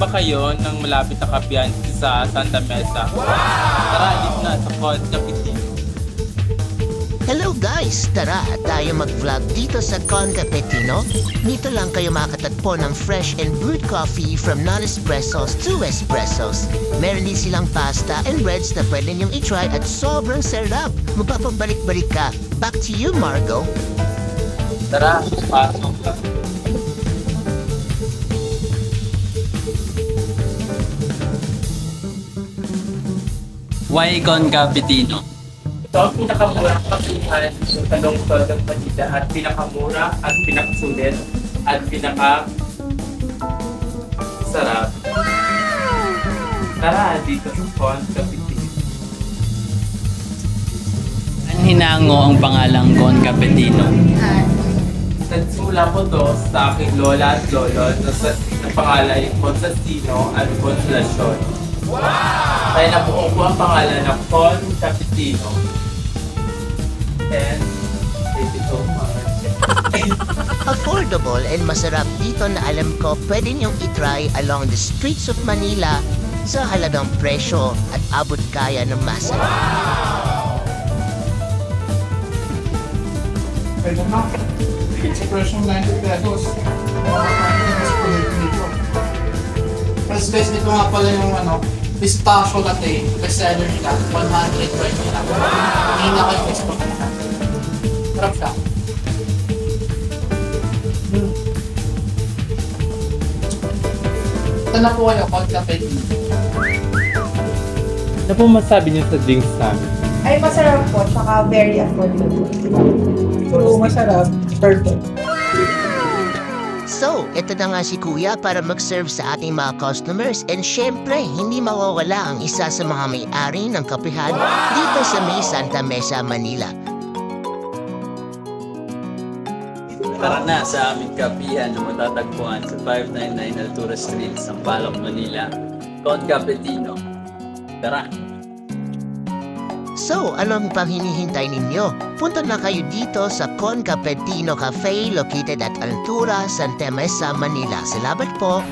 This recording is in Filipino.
ba kayo ng malapit na kapihan sa Santa Mesa? Tara, alis na sa Con Capitino. Hello guys! Tara, tayo mag-vlog dito sa Con Capitino. Dito lang kayo makakatagpo ng fresh and brewed coffee from non-espressos to espressos. Meron din silang pasta and breads na pwede niyong i-try at sobrang sarap. Magpapabalik-balik ka. Back to you, Margo. Tara, pasok lang. Why Con Capitino? Ito ang pinakamurang kasihan sa talong Tolong Manila at pinakamura at pinakasulit at pinakasarap. Tara, dito sa Con Capitino. Ang hinango ang pangalang Con Capitino. Nagsimula ko to sa aking lola at lolo na pangalan ay Constantino at Consolacion. Kaya nabuo ko ang pangalan na Con Capitino. And thank you so much. Affordable and masarap dito na alam ko pwede niyong i-try along the streets of Manila sa halagang presyo at abot kaya ng masa. Pwede na. Sa presyong 90 pesos. Mas guys, dito nga pala yung pistachio latte. Bestseller nila. 120 lang. Hindi na kayo gusto ko na. Sarap siya. Ito na po kayo, Con Capitino. Ano po masabi niyo sa drinks namin? Ay, masarap po, tsaka very affordable. Oo, masarap. Perfect. So, ito na nga si Kuya para mag-serve sa ating mga customers and syempre, hindi mawawala ang isa sa mga may-ari ng kapihan dito sa may Santa Mesa, Manila. Tara na sa aming kapihan na matatagpuan sa 599 Altura Street, Sampaloc, Manila. Con Capitino. Tara! So, ano pang hinihintay ninyo? Punta na kayo dito sa Con Capitino Cafe located at Altura, Santa Mesa, Manila. Salamat po!